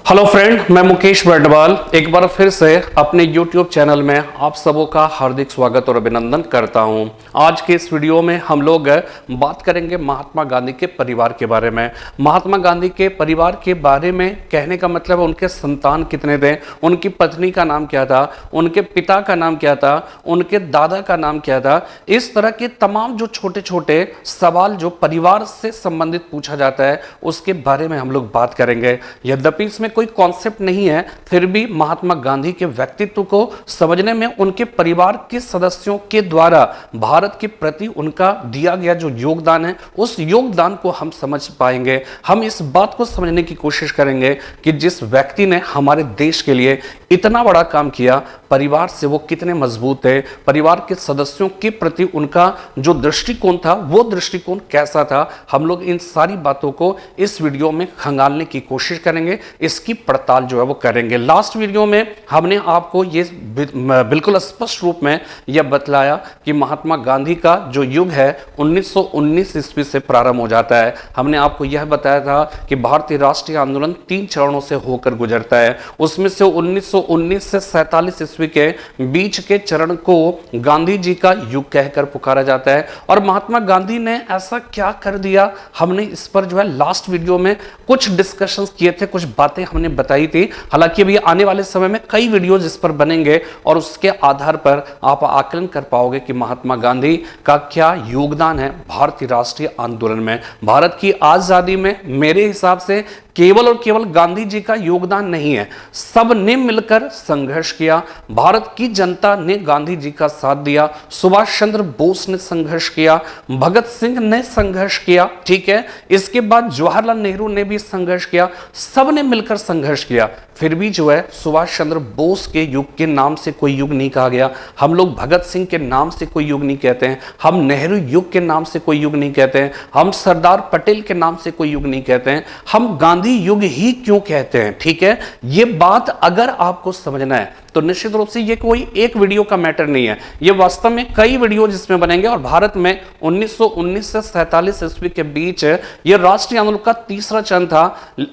Hello friend, मैं मुकेश बर्डवाल एक बार फिर से अपने YouTube चैनल में आप सबों का हार्दिक स्वागत और अभिनंदन करता हूं। आज के इस वीडियो में हम लोग बात करेंगे महात्मा गांधी के परिवार के बारे में। महात्मा गांधी के परिवार के बारे में कहने का मतलब है उनके संतान कितने थे, उनकी पत्नी का नाम क्या था, उनके पिता का नाम क्या था, उनके दादा का नाम क्या था। इस तरह के तमाम जो छोटे छोटे सवाल जो परिवार से संबंधित पूछा जाता है उसके बारे में हम लोग बात करेंगे। यद्यपि इसमें कोई कॉन्सेप्ट नहीं है, फिर भी महात्मा गांधी के व्यक्तित्व को समझने में उनके परिवार के सदस्यों के द्वारा भारत के प्रति उनका दिया गया जो योगदान है उस योगदान को हम समझ पाएंगे। हम इस बात को समझने की कोशिश करेंगे कि जिस व्यक्ति ने हमारे देश के लिए इतना बड़ा काम किया, परिवार से वो कितने मजबूत है, परिवार के सदस्यों के प्रति उनका जो दृष्टिकोण था वो दृष्टिकोण कैसा था। हम लोग इन सारी बातों को इस वीडियो में खंगालने की कोशिश करेंगे, इसकी पड़ताल जो है वो करेंगे। लास्ट वीडियो में हमने आपको ये बिल्कुल स्पष्ट रूप में यह बतलाया कि महात्मा गांधी का जो युग है 1919 ईस्वी से प्रारंभ हो जाता है। हमने आपको यह बताया था कि भारतीय राष्ट्रीय आंदोलन 3 चरणों से होकर गुजरता है। उसमें से 1919 से 47 ईस्वी के बीच के चरण को गांधी जी का युग कहकर पुकारा जाता है। और महात्मा गांधी ने ऐसा क्या कर दिया, हमने इस पर जो है लास्ट वीडियो में कुछ डिस्कशंस किए थे, कुछ बातें हमने बताई थी। हालांकि अभी आने वाले समय में कई वीडियोज इस पर बनेंगे और उसके आधार पर आप आकलन कर पाओगे कि महात्मा गांधी का क्या योगदान है भारतीय राष्ट्रीय आंदोलन में। भारत की आजादी में मेरे हिसाब से केवल और केवल गांधी जी का योगदान नहीं है, सबने मिलकर संघर्ष किया। भारत की जनता ने गांधी जी का साथ दिया, सुभाष चंद्र बोस ने संघर्ष किया, भगत सिंह ने संघर्ष किया, ठीक है, इसके बाद जवाहरलाल नेहरू ने भी संघर्ष किया, सबने मिलकर संघर्ष किया। फिर भी जो है सुभाष चंद्र बोस के युग के नाम से कोई युग नहीं कहा गया, हम लोग भगत सिंह के नाम से कोई युग नहीं कहते हैं, हम नेहरू युग के नाम से कोई युग नहीं कहते हैं, हम सरदार पटेल के नाम से कोई युग नहीं कहते हैं, हम गांधी युग ही क्यों कहते हैं। ठीक है, ये बात अगर आपको समझना है तो निश्चित रूप से ये कोई एक वीडियो का मैटर नहीं है, ये वास्तव में कई वीडियो जिसमें बनेंगे। और भारत में 1919 से 47 ईस्वी के बीच ये राष्ट्रीय आंदोलन का तीसरा चरण था,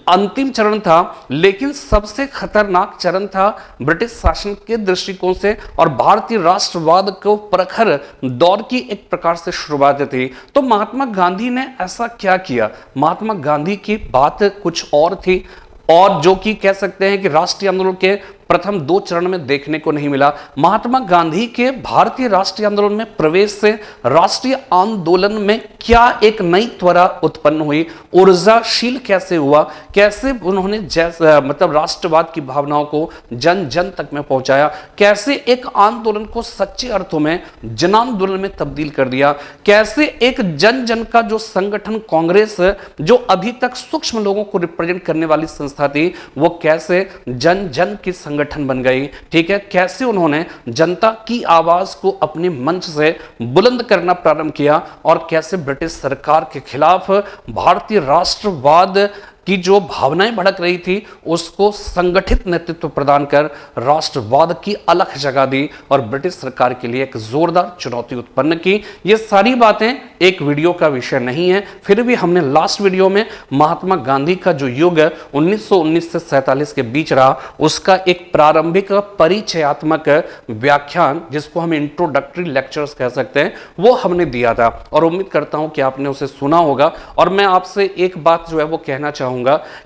अंतिम चरण था, लेकिन सबसे खतरनाक चरण था ब्रिटिश शासन के दृष्टिकोण से और भारतीय राष्ट्रवाद को प्रखर दौर की एक प्रकार से शुरुआत थी। तो महात्मा गांधी ने ऐसा क्या किया, महात्मा गांधी की बात कुछ और थी और जो कि कह सकते हैं कि राष्ट्रीय आंदोलन के प्रथम 2 चरण में देखने को नहीं मिला। महात्मा गांधी के भारतीय राष्ट्रीय आंदोलन में प्रवेश से राष्ट्रीय आंदोलन में क्या एक नई त्वरा उत्पन्न हुई, ऊर्जाशील कैसे हुआ, कैसे उन्होंने मतलब राष्ट्रवाद की भावनाओं को जन जन तक में पहुंचाया, कैसे एक आंदोलन को सच्चे अर्थों में जन आंदोलन में तब्दील कर दिया, कैसे एक जन जन का जो संगठन कांग्रेस जो अभी तक सूक्ष्म लोगों को रिप्रेजेंट करने वाली संस्था थी वो कैसे जन जन की संगठन बन गई। ठीक है, कैसे उन्होंने जनता की आवाज को अपने मंच से बुलंद करना प्रारंभ किया और कैसे ब्रिटिश सरकार के खिलाफ भारतीय राष्ट्रवाद की जो भावनाएं भड़क रही थी उसको संगठित नेतृत्व प्रदान कर राष्ट्रवाद की अलख जगा दी और ब्रिटिश सरकार के लिए एक जोरदार चुनौती उत्पन्न की। ये सारी बातें एक वीडियो का विषय नहीं है, फिर भी हमने लास्ट वीडियो में महात्मा गांधी का जो युग 1919 से 47 के बीच रहा उसका एक प्रारंभिक परिचयात्मक व्याख्यान जिसको हम इंट्रोडक्टरी लेक्चर्स कह सकते हैं वो हमने दिया था और उम्मीद करता हूं कि आपने उसे सुना होगा। और मैं आपसे एक बात जो है वो कहना चाहूंगा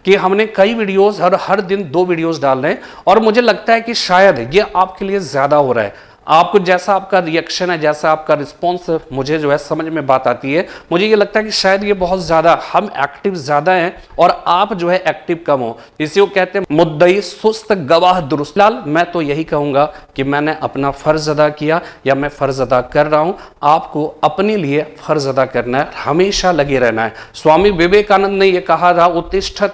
कि हमने कई वीडियोस हर दिन 2 वीडियोस डाल रहे हैं और मुझे लगता है कि शायद ये आपके लिए ज्यादा हो रहा है। आपको जैसा आपका रिएक्शन है, जैसा आपका रिस्पॉन्स मुझे जो है समझ में बात आती है, मुझे ये लगता है कि शायद ये बहुत ज्यादा हम एक्टिव ज्यादा हैं और आप जो है एक्टिव कम हो। इसी को कहते हैं मुद्दई सुस्त गवाह दुरुस्त। फिलहाल मैं तो यही कहूंगा कि मैंने अपना फर्ज अदा किया या मैं फर्ज अदा कर रहा हूं, आपको अपने लिए फर्ज अदा करना है, हमेशा लगे रहना है। स्वामी विवेकानंद ने यह कहा था, उत्तिष्ठत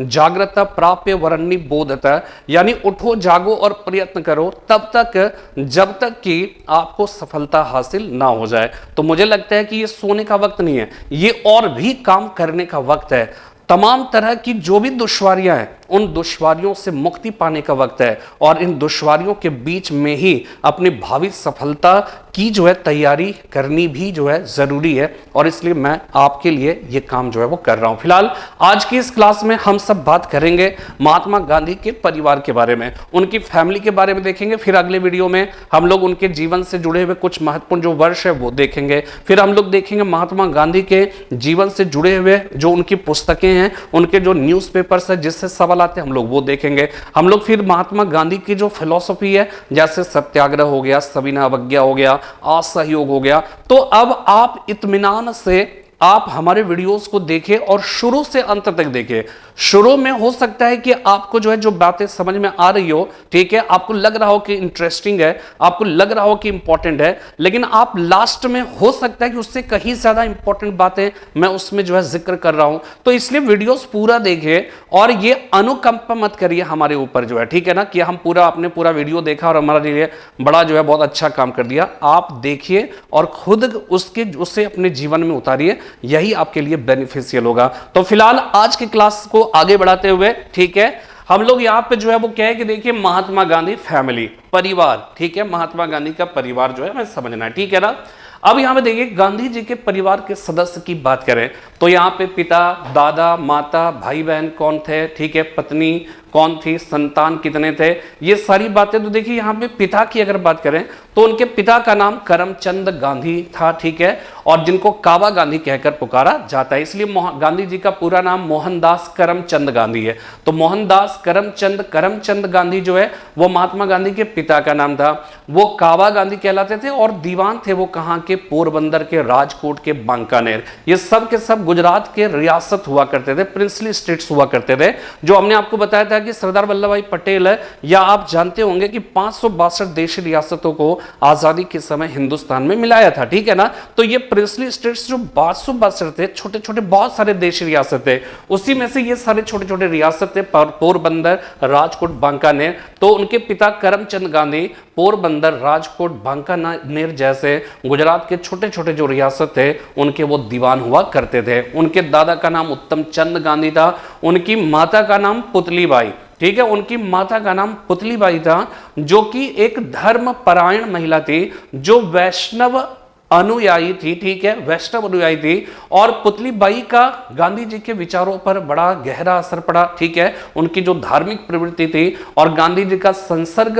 जागृत प्राप्य वरण्य बोधत, यानी उठो जागो और प्रयत्न करो तब तक जब तक कि आपको सफलता हासिल ना हो जाए। तो मुझे लगता है कि ये सोने का वक्त नहीं है, ये और भी काम करने का वक्त है। तमाम तरह की जो भी दुश्वारियां हैं उन दुश्वारियों से मुक्ति पाने का वक्त है और इन दुश्वारियों के बीच में ही अपनी भावी सफलता की जो है तैयारी करनी भी जो है जरूरी है, और इसलिए मैं आपके लिए ये काम जो है वो कर रहा हूं। फिलहाल आज की इस क्लास में हम सब बात करेंगे महात्मा गांधी के परिवार के बारे में, उनकी फैमिली के बारे में देखेंगे। फिर अगले वीडियो में हम लोग उनके जीवन से जुड़े हुए कुछ महत्वपूर्ण जो वर्ष है वो देखेंगे। फिर हम लोग देखेंगे महात्मा गांधी के जीवन से जुड़े हुए जो उनकी पुस्तकें हैं, उनके जो न्यूज़पेपर्स है जिससे सवाल आते हैं हम लोग वो देखेंगे। हम लोग फिर महात्मा गांधी की जो फिलॉसफी है, जैसे सत्याग्रह हो गया, सविनय अवज्ञा हो गया, असहयोग हो गया, तो अब आप इत्मीनान से आप हमारे वीडियोस को देखें और शुरू से अंत तक देखें। शुरू में हो सकता है कि आपको जो है जो बातें समझ में आ रही हो, ठीक है, आपको लग रहा हो कि इंटरेस्टिंग है, आपको लग रहा हो कि इंपॉर्टेंट है, लेकिन आप लास्ट में हो सकता है कि उससे कहीं ज्यादा इंपॉर्टेंट बातें मैं उसमें जो है जिक्र कर रहा हूं। तो इसलिए वीडियोस पूरा देखें और ये अनुकंपा मत करिए हमारे ऊपर जो है, ठीक है ना, कि हम आपने पूरा वीडियो देखा और हमारे लिए बड़ा जो है बहुत अच्छा काम कर दिया। आप देखिए और खुद उससे अपने जीवन में उतारिए, यही आपके लिए बेनिफिशियल होगा। तो फिलहाल आज की क्लास को आगे बढ़ाते हुए, ठीक है, हम लोग यहां पे जो है वो क्या है कि देखिए महात्मा गांधी फैमिली, परिवार, ठीक है, महात्मा गांधी का परिवार जो है हमें समझना है, ठीक है ना। अब यहां पे देखिए गांधी जी के परिवार के सदस्य की बात करें तो यहां पे पिता, दादा, माता, भाई बहन कौन थे, ठीक है, पत्नी कौन थी, संतान कितने थे, ये सारी बातें। तो देखिए यहाँ पे पिता की अगर बात करें तो उनके पिता का नाम करमचंद गांधी था, ठीक है, और जिनको काबा गांधी कहकर पुकारा जाता है, इसलिए गांधी जी का पूरा नाम मोहनदास करमचंद गांधी है। तो मोहनदास करमचंद गांधी जो है वो महात्मा गांधी के पिता का नाम था। वो काबा गांधी कहलाते थे और दीवान थे वो कहाँ के, पोरबंदर के, राजकोट के, बांकानेर, ये सब के सब गुजरात के रियासत हुआ करते थे, प्रिंसली स्टेट्स हुआ करते थे। जो हमने आपको बताया था कि सरदार वल्लभ भाई पटेल है, या आप जानते होंगे कि 562 देशी रियासतों को आजादी के समय हिंदुस्तान में मिलाया था, ठीक है ना। तो ये प्रिंसली स्टेट्स जो 562 थे, छोटे छोटे बहुत सारे देशी रियासत थे, उसी में से ये सारे छोटे छोटे रियासत थे, पोरबंदर, राजकोट, बांकानेर। तो उनके पिता करमचंद गांधी पोरबंदर, राजकोट, बांकानेर जैसे गुजरात के छोटे छोटे जो रियासत थे उनके वो दीवान हुआ करते थे। उनके दादा का नाम उत्तम चंद गांधी था, उनकी माता का नाम पुतलीबाई, ठीक है, उनकी माता का नाम पुतलीबाई था, जो कि एक धर्मपरायण महिला थी, जो वैष्णव अनुयायी थी, ठीक है, वैष्णव अनुयायी थी। और पुतलीबाई का गांधी जी के विचारों पर बड़ा गहरा असर पड़ा, ठीक है, उनकी जो धार्मिक प्रवृत्ति थी और गांधी जी का संसर्ग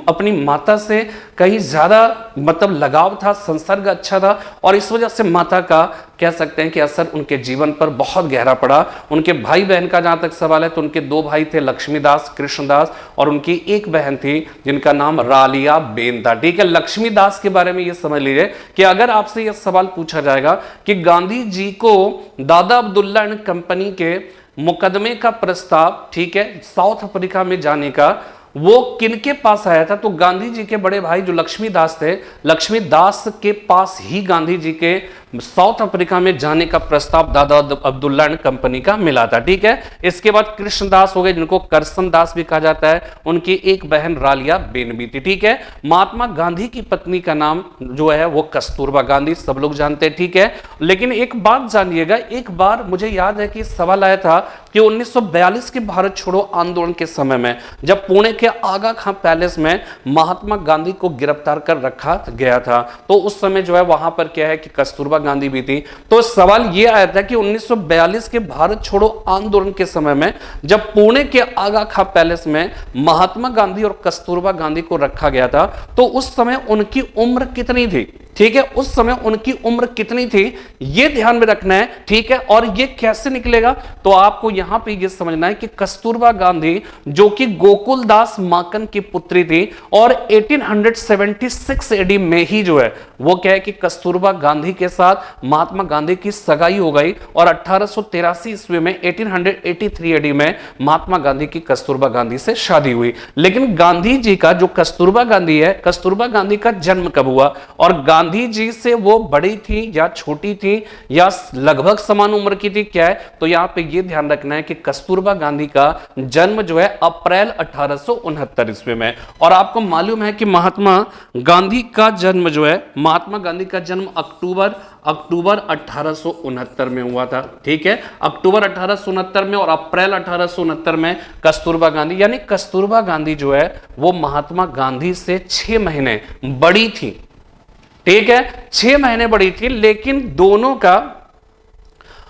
अपनी माता से कहीं ज्यादा मतलब लगाव था, संसर्ग अच्छा था, और इस वजह से माता का कह सकते हैं कि असर उनके जीवन पर बहुत गहरा पड़ा। उनके भाई बहन का जहां तक सवाल है तो उनके 2 भाई थे, लक्ष्मीदास, कृष्णदास, और उनकी एक बहन थी जिनका नाम रालिया बेन था, ठीक है। लक्ष्मीदास के बारे में यह समझ लीजिए कि अगर आपसे यह सवाल पूछा जाएगा कि गांधी जी को दादा अब्दुल्ला एंड कंपनी के मुकदमे का प्रस्ताव, ठीक है, साउथ अफ्रीका में जाने का, वो किनके पास आया था, तो गांधी जी के बड़े भाई जो लक्ष्मीदास थे, लक्ष्मीदास के पास ही गांधी जी के साउथ अफ्रीका में जाने का प्रस्ताव दादा अब्दुल्ला एंड कंपनी का मिला था, ठीक है। इसके बाद कृष्णदास हो गए, जिनको करसन दास भी कहा जाता है, उनकी एक बहन रालिया बेन भी थी, ठीक है। महात्मा गांधी की पत्नी का नाम जो है वो कस्तूरबा गांधी, सब लोग जानते हैं, ठीक है। लेकिन एक बात जानिएगा, एक बार मुझे याद है कि सवाल आया था कि 1942 के भारत छोड़ो आंदोलन के समय में जब पुणे के आगा खां पैलेस में महात्मा गांधी को गिरफ्तार कर रखा गया था, तो उस समय जो है वहां पर क्या है कि कस्तूरबा गांधी भी थी। तो सवाल यह आया था कि 1942 के भारत छोड़ो आंदोलन के समय में जब पुणे के आगा खां पैलेस में महात्मा गांधी और कस्तूरबा गांधी को रखा गया था, तो उस समय उनकी उम्र कितनी थी, ठीक है, उस समय उनकी उम्र कितनी थी, यह ध्यान में रखना है, ठीक है। और यह कैसे निकलेगा, तो आपको यहां पे यह समझना है कि कस्तूरबा गांधी जो कि गोकुलदास माकन की पुत्री थी, और 1876 एडी में ही जो है वो क्या है कि कस्तूरबा गांधी के साथ महात्मा गांधी की सगाई हो गई, और 1883 ईस्वी में 1883 एडी में महात्मा गांधी की कस्तूरबा गांधी से शादी हुई। लेकिन गांधी जी का जो कस्तूरबा गांधी है, कस्तूरबा गांधी का जन्म कब हुआ, और गांधी जी से वो बड़ी थी या छोटी थी या लगभग समान उम्र की थी, क्या है, तो यहां पे ये ध्यान रखना है कि कस्तूरबा गांधी का जन्म जो है अप्रैल 1869 ईस्वी में। और आपको मालूम है कि महात्मा गांधी का जन्म जो है, महात्मा गांधी का जन्म अक्टूबर 1869 में हुआ था, ठीक है, अक्टूबर 1869 में, और अप्रैल 1869 में कस्तूरबा गांधी, यानी कस्तूरबा गांधी जो है वो महात्मा गांधी से 6 महीने बड़ी थी, ठीक है, 6 महीने बड़ी थी, लेकिन दोनों का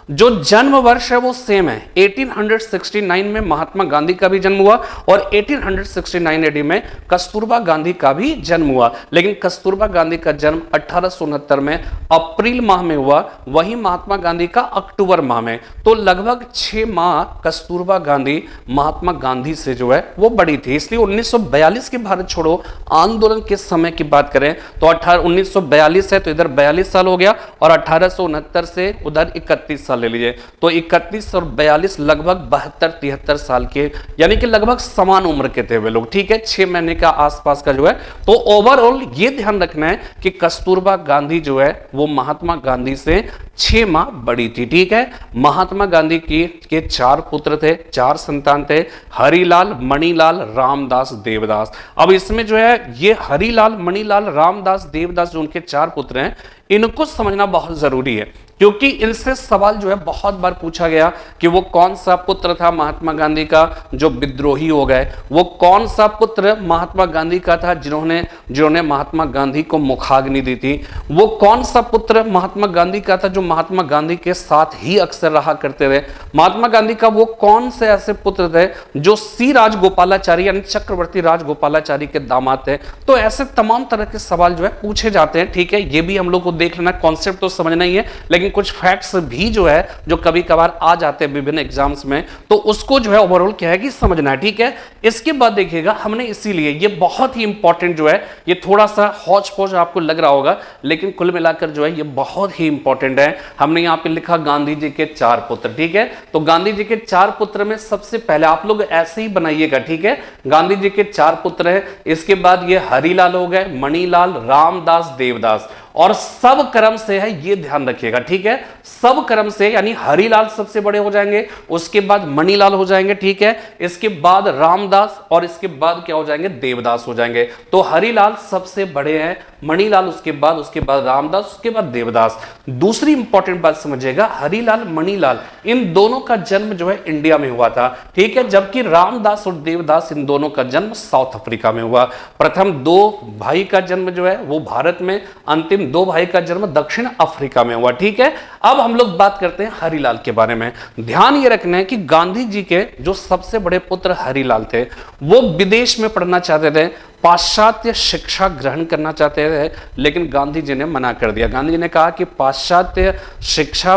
जो जन्म वर्ष है वो सेम है। 1869 में महात्मा गांधी का भी जन्म हुआ और 1869 एडी में कस्तूरबा गांधी का भी जन्म हुआ, लेकिन कस्तूरबा गांधी का जन्म 1869 में अप्रैल माह में हुआ, वहीं महात्मा गांधी का अक्टूबर माह में। तो लगभग 6 माह कस्तूरबा गांधी महात्मा गांधी से जो है वो बड़ी थी। इसलिए 1942 के भारत छोड़ो आंदोलन के समय की बात करें तो 1942 है तो इधर 42 साल हो गया और 1869 से उधर 31 ले लीजिए, तो 31 और 42 लगभग 72-73 साल के, यानी कि लगभग समान उम्र के थे वे लोग। ठीक है, 6 महीने का आसपास का जो है। तो ओवरऑल ये ध्यान रखना है कि कस्तूरबा गांधी जो है वो महात्मा गांधी से 6 माह बड़ी थी। ठीक है, महात्मा गांधी के 4 पुत्र थे, 4 संतान थे, हरिलाल, मणिलाल, रामदास, देवदास। अब इसमें जो है ये हरिलाल, मणिलाल, रामदास, देवदास जो उनके 4 पुत्र हैं, इनको समझना बहुत जरूरी है, क्योंकि इनसे सवाल जो है बहुत बार पूछा गया कि वो कौन सा पुत्र था महात्मा गांधी का जो विद्रोही हो गए, वो कौन सा पुत्र महात्मा गांधी का था जिन्होंने महात्मा गांधी को मुखाग्नि दी थी, वो कौन सा पुत्र महात्मा गांधी का था जो महात्मा गांधी के साथ ही अक्सर रहा करते रहे, महात्मा गांधी का वो कौन से ऐसे पुत्र थे जो सी राजगोपालाचारी यानी चक्रवर्ती राजगोपालाचारी के दामाद थे। तो ऐसे तमाम तरह के सवाल जो है पूछे जाते हैं। ठीक है, ये भी हम लोग को देख लेना, कॉन्सेप्ट तो समझना ही है, लेकिन कुछ फैक्ट्स भी जो है जो कभी कभार आ जाते हैं विभिन्न एग्जाम्स में, तो उसको जो है ओवरऑल क्या है कि समझना है। ठीक है, इसके बाद देखिएगा हमने इसीलिए ये बहुत ही इंपॉर्टेंट जो है, ये थोड़ा सा हौच पौच आपको लग रहा होगा, लेकिन कुल मिलाकर जो है ये बहुत ही इंपॉर्टेंट है। हमने यहां पे लिखा गांधी जी के 4 पुत्र। ठीक है, तो गांधी जी के 4 पुत्र में सबसे पहले आप लोग ऐसे ही बनाइएगा। ठीक है, गांधी जी के 4 पुत्र हैं, इसके बाद ये हरिलाल हो गए, मणिलाल, रामदास, देवदास, और सब क्रम से है, ये ध्यान रखिएगा। ठीक है, सब क्रम से, यानी हरिलाल सबसे बड़े हो जाएंगे, उसके बाद मणिलाल हो जाएंगे। ठीक है, इसके बाद रामदास और इसके बाद क्या हो जाएंगे, देवदास हो जाएंगे। तो हरिलाल सबसे बड़े हैं, मणिलाल उसके बाद रामदास, उसके बाद देवदास। दूसरी इंपॉर्टेंट बात समझिएगा, हरिलाल, मणिलाल इन दोनों का जन्म जो है इंडिया में हुआ था। ठीक है, जबकि रामदास और देवदास इन दोनों का जन्म साउथ अफ्रीका में हुआ। प्रथम 2 भाई का जन्म जो है वो भारत में, अंतिम 2 भाई का जन्म दक्षिण अफ्रीका में हुआ। ठीक है, अब हम लोग बात करते हैं हरिलाल के बारे में। ध्यान ये रखना है कि गांधी जी के जो सबसे बड़े पुत्र हरिलाल थे वो विदेश में पढ़ना चाहते थे, पाश्चात्य शिक्षा ग्रहण करना चाहते थे, लेकिन गांधी जी ने मना कर दिया। गांधी जी ने कहा कि पाश्चात्य शिक्षा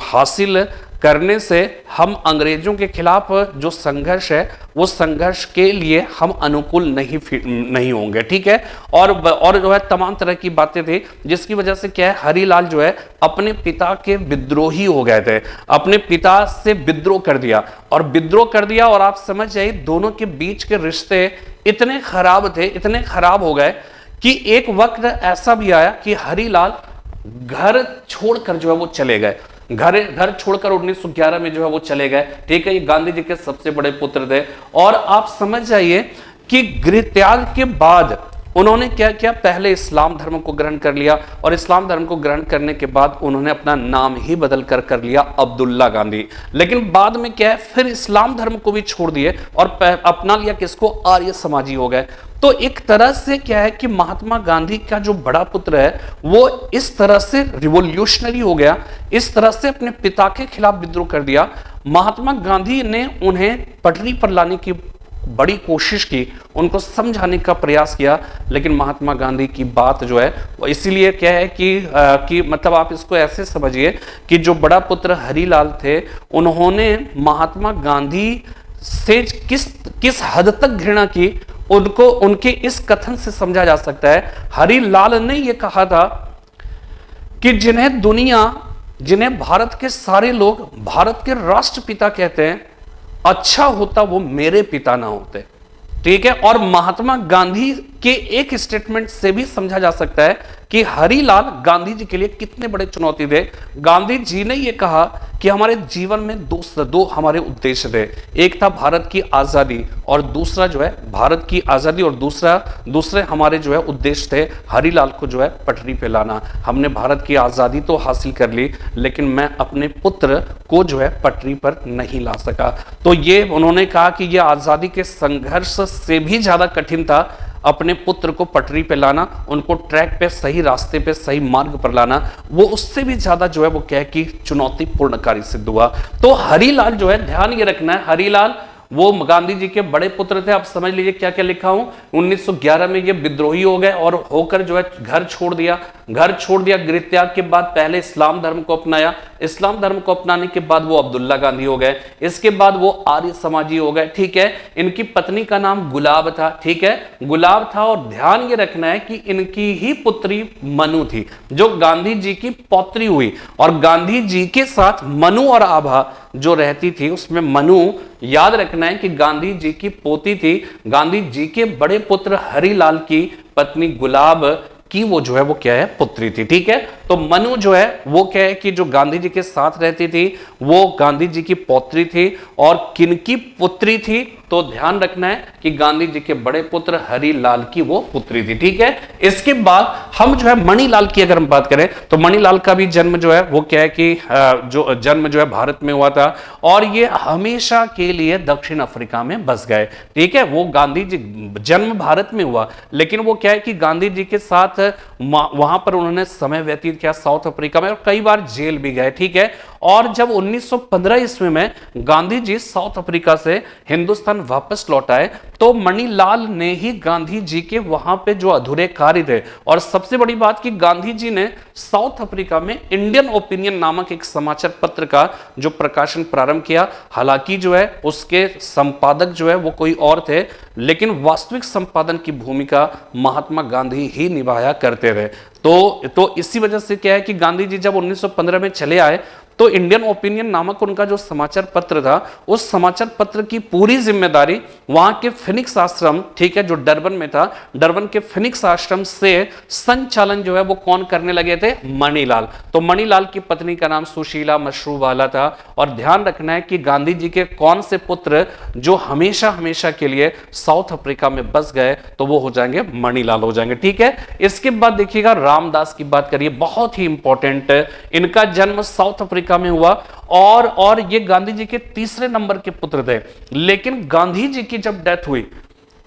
हासिल करने से हम अंग्रेजों के खिलाफ जो संघर्ष है वो संघर्ष के लिए हम अनुकूल नहीं होंगे। ठीक है, और जो है तमाम तरह की बातें थी, जिसकी वजह से क्या है, हरिलाल जो है अपने पिता के विद्रोही हो गए थे, अपने पिता से विद्रोह कर दिया, और आप समझ जाइए दोनों के बीच के रिश्ते इतने खराब हो गए कि एक वक्त ऐसा भी आया कि हरिलाल घर छोड़कर जो है वो चले गए, घर छोड़कर 1911 में जो है वो चले गए। ठीक है, ये गांधी जी के सबसे बड़े पुत्र थे, और आप समझ जाइए कि गृह त्याग के बाद उन्होंने क्या किया, पहले इस्लाम धर्म को ग्रहण कर लिया, और इस्लाम धर्म को ग्रहण करने के बाद उन्होंने अपना नाम ही बदल कर लिया अब्दुल्ला गांधी। लेकिन बाद में क्या है, फिर इस्लाम धर्म को भी छोड़ दिए और अपना लिया किसको, आर्य समाजी हो गए। तो एक तरह से क्या है कि महात्मा गांधी का जो बड़ा पुत्र है वो इस तरह से रिवॉल्यूशनरी हो गया, इस तरह से अपने पिता के खिलाफ विद्रोह कर दिया। महात्मा गांधी ने उन्हें पटरी पर लाने की बड़ी कोशिश की, उनको समझाने का प्रयास किया, लेकिन महात्मा गांधी की बात जो है वो इसीलिए क्या है कि मतलब आप इसको ऐसे समझिए कि जो बड़ा पुत्र हरिलाल थे उन्होंने महात्मा गांधी से किस हद तक घृणा की, उनको उनके इस कथन से समझा जा सकता है। हरिलाल ने यह कहा था कि जिन्हें भारत के सारे लोग भारत के राष्ट्रपिता कहते हैं, अच्छा होता वो मेरे पिता ना होते। ठीक है, और महात्मा गांधी के एक स्टेटमेंट से भी समझा जा सकता है कि हरिलाल गांधी जी के लिए कितने बड़े चुनौती थे। गांधी जी ने यह कहा कि हमारे जीवन में दो हमारे उद्देश्य थे, एक था भारत की आजादी और दूसरा जो है भारत की आजादी और दूसरे हमारे जो है उद्देश्य थे हरिलाल को जो है पटरी पे लाना। हमने भारत की आजादी तो हासिल कर ली, लेकिन मैं अपने पुत्र को जो है पटरी पर नहीं ला सका। तो ये उन्होंने कहा कि यह आजादी के संघर्ष से भी ज्यादा कठिन था अपने पुत्र को पटरी पे लाना, उनको ट्रैक पे, सही रास्ते पे, सही मार्ग पर लाना, वो उससे भी ज्यादा जो है वो क्या है कि चुनौतीपूर्ण कार्य सिद्ध हुआ। तो हरिलाल जो है, ध्यान ये रखना है, हरिलाल वो गांधी जी के बड़े पुत्र थे। आप समझ लीजिए क्या क्या लिखा हूं। 1911 में ये विद्रोही हो गए और होकर जो है घर छोड़ दिया। गृह त्याग के बाद पहले इस्लाम धर्म को अपनाया। इस्लाम धर्म को अपनाने के बाद वो अब्दुल्ला गांधी हो गए। इसके बाद वो आर्य समाजी हो गए। ठीक है, इनकी पत्नी का नाम गुलाब था। ठीक है, गुलाब था। और ध्यान ये रखना है कि इनकी ही पुत्री मनु थी जो गांधी जी की पौत्री हुई। और गांधी जी के साथ मनु और आभा जो रहती थी, उसमें मनु याद रखना है कि गांधी जी की पोती थी। गांधी जी के बड़े पुत्र हरिलाल की पत्नी गुलाब की वो जो है वो क्या है, पुत्री थी। ठीक है, तो मनु जो है वो क्या है कि जो गांधी जी के साथ रहती थी वो गांधी जी की पौत्री थी। और किनकी पुत्री थी? तो ध्यान रखना है कि गांधी जी के बड़े पुत्र हरिलाल की वो पुत्री थी। ठीक है, इसके बाद हम जो है मणिलाल की अगर हम बात करें तो मणिलाल का भी जन्म जो है वो क्या है कि जो जन्म जो है भारत में हुआ था और ये हमेशा के लिए दक्षिण अफ्रीका में बस गए। ठीक है, वो गांधी जी जन्म भारत में हुआ लेकिन वो क्या है कि गांधी जी के साथ वहां पर उन्होंने समय व्यतीत किया साउथ अफ्रीका में और कई बार जेल भी गए। ठीक है, और जब 1915 ईस्वी में गांधी जी साउथ अफ्रीका से हिंदुस्तान वापस लौट आए तो मणिलाल ने ही गांधी जी के वहां पे जो अधूरे कार्य थे, और सबसे बड़ी बात कि गांधी जी ने साउथ अफ्रीका में इंडियन ओपिनियन नामक एक समाचार पत्र का जो प्रकाशन प्रारंभ किया। हालांकि जो है उसके संपादक जो है वो कोई और थे, लेकिन वास्तविक संपादन की भूमिका महात्मा गांधी ही निभाया करते थे। तो इसी वजह से क्या है कि गांधी जी जब 1915 में चले आए तो इंडियन ओपिनियन नामक उनका जो समाचार पत्र था, उस समाचार पत्र की पूरी जिम्मेदारी वहां के फिनिक्स आश्रम, ठीक है, जो डरबन में था, डरबन के फिनिक्स आश्रम से संचालन जो है वो कौन करने लगे थे? मणिलाल। तो मणिलाल की पत्नी का नाम सुशीला मशरूवाला था। और ध्यान रखना है कि गांधी जी के कौन से पुत्र जो हमेशा हमेशा के लिए साउथ अफ्रीका में बस गए, तो वो हो जाएंगे मणिलाल हो जाएंगे। ठीक है, इसके बाद देखिएगा रामदास की बात करिए, बहुत ही इंपॉर्टेंट। इनका जन्म साउथ अफ्रीका में हुआ और ये गांधी जी के तीसरे नंबर के पुत्र थे। लेकिन गांधी जी की जब डेथ हुई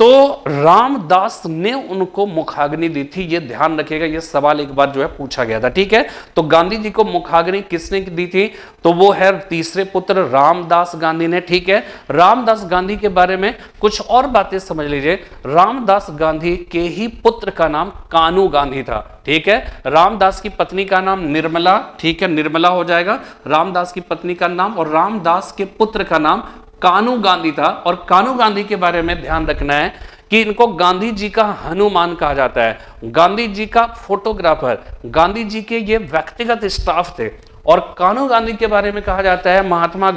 तो रामदास ने उनको मुखाग्नि दी थी। ये ध्यान रखिएगा, ये सवाल एक बार जो है पूछा गया था। ठीक है, तो गांधी जी को मुखाग्नि किसने दी थी? तो वो है तीसरे पुत्र रामदास गांधी ने। ठीक है, रामदास गांधी के बारे में कुछ और बातें समझ लीजिए। रामदास गांधी के ही पुत्र का नाम कानू गांधी था। ठीक है, रामदास की पत्नी का नाम निर्मला, ठीक है, निर्मला हो जाएगा रामदास की पत्नी का नाम, और रामदास के पुत्र का नाम कानू गांधी था। और कानू गांधी के बारे में ध्यान रखना है कि इनको गांधी जी का हनुमान कहा जाता है, गांधी जी का फोटोग्राफर, गांधी जी के ये व्यक्तिगत स्टाफ थे। और कानू गांधी के बारे में कहा जाता है महात्मा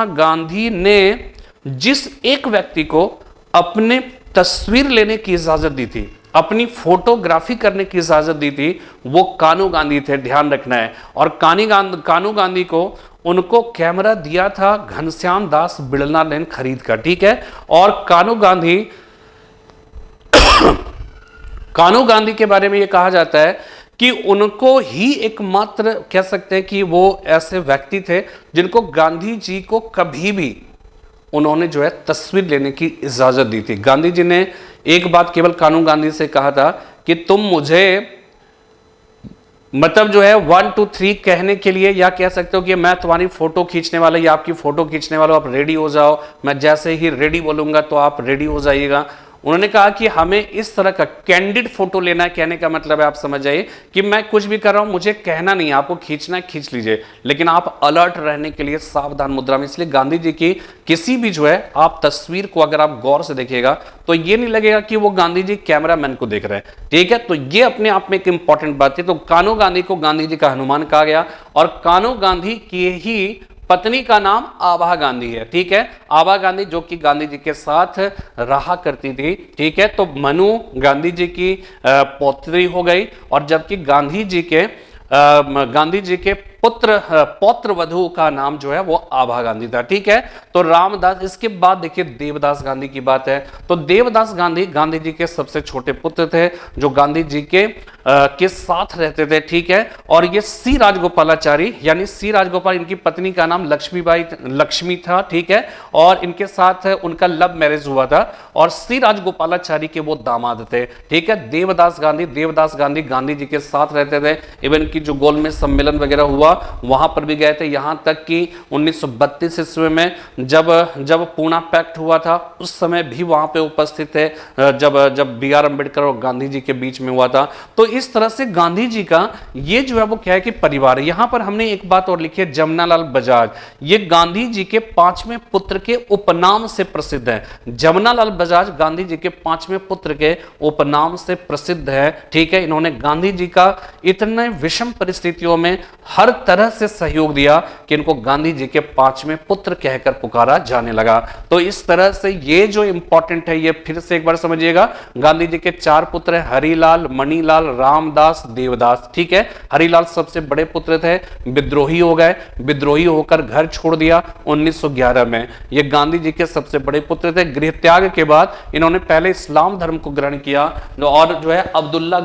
गांधी ने जिस एक व्यक्ति को अपने तस्वीर लेने की इजाजत दी थी, अपनी फोटोग्राफी करने की इजाजत दी थी, वो कानू गांधी थे। ध्यान रखना है। और कानू गांधी को उनको कैमरा दिया था घनश्याम दास बिड़ला ने खरीद कर। ठीक है, और कानू गांधी के बारे में यह कहा जाता है कि उनको ही एकमात्र कह सकते हैं कि वो ऐसे व्यक्ति थे जिनको गांधी जी को कभी भी उन्होंने जो है तस्वीर लेने की इजाजत दी थी। गांधी जी ने एक बात केवल कानू गांधी से कहा था कि तुम मुझे मतलब जो है 1 2 3 कहने के लिए, या कह सकते हो कि मैं तुम्हारी फोटो खींचने वाला या आपकी फोटो खींचने वाला, आप रेडी हो जाओ, मैं जैसे ही रेडी बोलूंगा तो आप रेडी हो जाइएगा। उन्होंने कहा कि हमें इस तरह का कैंडिड फोटो लेना है। कहने का मतलब है, आप समझ जाइए कि मैं कुछ भी कर रहा हूं, मुझे कहना नहीं है, आपको खींचना है खींच लीजिए, लेकिन आप अलर्ट रहने के लिए सावधान मुद्रा में। इसलिए गांधी जी की किसी भी जो है आप तस्वीर को अगर आप गौर से देखिएगा तो ये नहीं लगेगा कि वो गांधी जी कैमरामैन को देख रहे हैं। ठीक है, तो ये अपने आप में एक इंपॉर्टेंट बात है। तो कानू गांधी को गांधी जी का हनुमान कहा गया। और कानू गांधी की ही पत्नी का नाम आभा गांधी है। ठीक है, आभा गांधी जो कि गांधी जी के साथ रहा करती थी। ठीक है, तो मनु गांधी जी की पौत्री हो गई। और जबकि गांधी जी के पौत्र वधु का नाम जो है वो आभा गांधी था। ठीक है, तो रामदास, इसके बाद देखिए देवदास गांधी की बात है। तो देवदास गांधी गांधी जी के सबसे छोटे पुत्र थे, जो गांधी जी के साथ रहते थे। ठीक है, और ये सी राजगोपालाचारी, यानी सी राजगोपाल, इनकी पत्नी का नाम लक्ष्मी था। ठीक है, और इनके साथ उनका लव मैरिज हुआ था, और सी राजगोपालाचारी के वो दामाद थे। ठीक है, देवदास गांधी गांधी जी के साथ रहते थे। इवन की जो गोलमेज सम्मेलन वगैरह हुआ वहां पर भी गए थे। यहां तक कि 1932 ईस्वी में जब पूना पैक्ट हुआ था, उस समय भी वहां पे उपस्थित थे, जब बी.आर. अम्बेडकर और गांधी जी के बीच में हुआ था। तो इस तरह से गांधी जी का ये जो है वो क्या है कि परिवार है। यहां पर हमने एक बात और लिखी है, जमनालाल बजाज, ये गांधी जी के 5वें पुत्र के उपनाम से प्रसिद्ध है। जमनालाल बजाज गांधी जी के 5वें पुत्र के उपनाम से प्रसिद्ध है। ठीक है, इन्होंने गांधी जी का इतने विषम परिस्थितियों में हर तरह से सहयोग दिया कि इनको गांधी जी के 5वें पुत्र कहकर पुकारा जाने लगा। तो इस तरह से ये जो इंपॉर्टेंट है, ये फिर से एक बार समझिएगा, गांधी जी के 4 पुत्र हैं, हरिलाल, मणिलाल, रामदास, देवदास। ठीक है, हरिलाल सबसे बड़े पुत्र थे, विद्रोही हो गए, विद्रोही होकर घर छोड़ दिया 1911 में। ये गांधी जी के सबसे बड़े पुत्र थे। गृह त्याग के बाद इन्होंने पहले इस्लाम धर्म को ग्रहण किया, और जो है अब्दुल्ला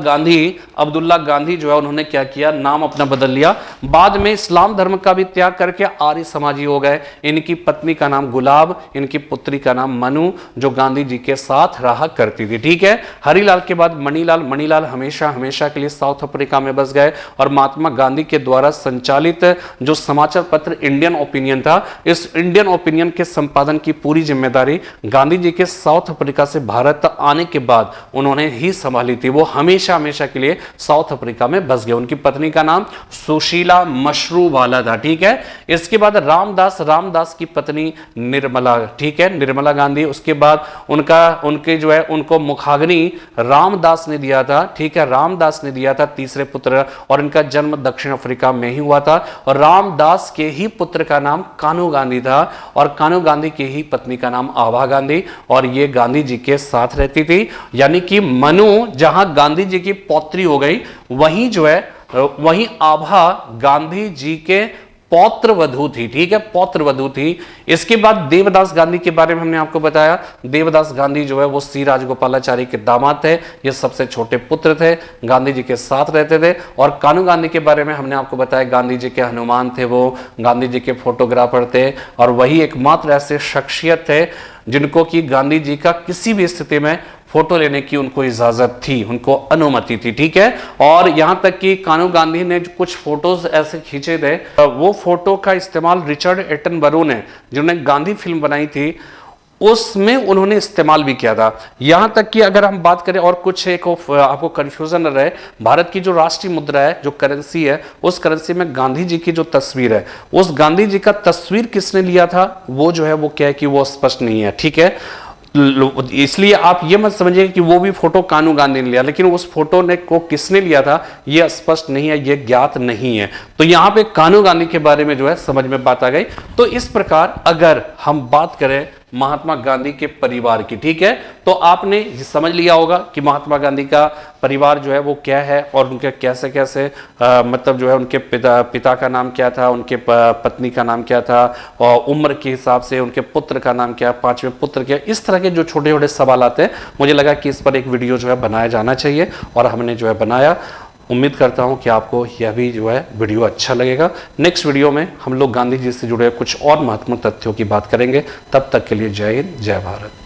गांधी जो है उन्होंने क्या किया, नाम अपना बदल लिया। बाद में इस्लाम धर्म का भी त्याग करके आर्य समाजी हो गए। इनकी पत्नी का नाम गुलाब, इनकी पुत्री का नाम मनु, जो गांधी जी के साथ रहा करती थी। ठीक है, हरिलाल के बाद मणिलाल हमेशा के लिए साउथ अफ्रीका में बस गए, और महात्मा गांधी के द्वारा संचालित जो समाचार पत्र इंडियन ओपिनियन था, इस इंडियन ओपिनियन के संपादन की पूरी जिम्मेदारी गांधी जी के साउथ अफ्रीका से भारत आने के बाद उन्होंने ही संभाली थी। वो हमेशा के लिए साउथ अफ्रीका में बस गए। उनकी पत्नी का नाम सुशीला मशरूवाला था। ठीक है, इसके बाद रामदास की पत्नी निर्मला। ठीक है, निर्मला गांधी। उसके बाद उनको मुखाग्नि रामदास ने दिया था। ठीक है, रामदास ने दिया था, तीसरे पुत्र, और इनका जन्म दक्षिण अफ्रीका में ही हुआ था। और रामदास के ही पुत्र का नाम कान्हू गांधी था, और कान्हू गांधी की ही पत्नी का नाम आभा गांधी, और ये गांधी जी के साथ रहती थी। यानी कि मनु जहां गांधी जी की पौत्री हो गई, वहीं आभा गांधी जी के पौत्र वधू थी। ठीक है, पौत्र वधू थी। इसके बाद देवदास गांधी के बारे में हमने आपको बताया। देवदास गांधी जो है वो सी राजगोपालाचारी के दामाद थे, ये सबसे छोटे पुत्र थे, गांधी जी के साथ रहते थे। और कान्हू गांधी के बारे में हमने आपको बताया, गांधी जी के हनुमान थे, वो गांधी जी के फोटोग्राफर थे, और वही एकमात्र ऐसे शख्सियत थे जिनको कि गांधी जी का किसी भी स्थिति में फोटो लेने की उनको इजाजत थी, उनको अनुमति थी। ठीक है, और यहां तक कि कान्हू गांधी ने जो कुछ फोटोज ऐसे खींचे थे, वो फोटो का इस्तेमाल रिचर्ड एटनबरो ने, जिन्होंने गांधी फिल्म बनाई थी, उसमें उन्होंने इस्तेमाल भी किया था। यहां तक कि अगर हम बात करें और कुछ एक आपको कंफ्यूजन न रहे, भारत की जो राष्ट्रीय मुद्रा है, जो करेंसी है, उस करेंसी में गांधी जी की जो तस्वीर है, उस गांधी जी का तस्वीर किसने लिया था, वो जो है वो क्या है कि वो स्पष्ट नहीं है। ठीक है, इसलिए आप ये मत समझिए कि वो भी फोटो कान्हू गांधी ने लिया, लेकिन उस फोटो को किसने लिया था ये स्पष्ट नहीं है, ये ज्ञात नहीं है। तो यहां पे कान्हू गांधी के बारे में जो है समझ में बात आ गई। तो इस प्रकार अगर हम बात करें महात्मा गांधी के परिवार की, ठीक है, तो आपने समझ लिया होगा कि महात्मा गांधी का परिवार जो है वो क्या है, और उनके कैसे कैसे मतलब जो है उनके पिता का नाम क्या था, उनके पत्नी का नाम क्या था, और उम्र के हिसाब से उनके पुत्र का नाम क्या, 5वें पुत्र क्या, इस तरह के जो छोटे छोटे सवाल आते हैं, मुझे लगा कि इस पर एक वीडियो जो है बनाया जाना चाहिए, और हमने जो है बनाया। उम्मीद करता हूं कि आपको यह भी जो है वीडियो अच्छा लगेगा। नेक्स्ट वीडियो में हम लोग गांधी जी से जुड़े कुछ और महत्वपूर्ण तथ्यों की बात करेंगे। तब तक के लिए जय हिंद, जय भारत।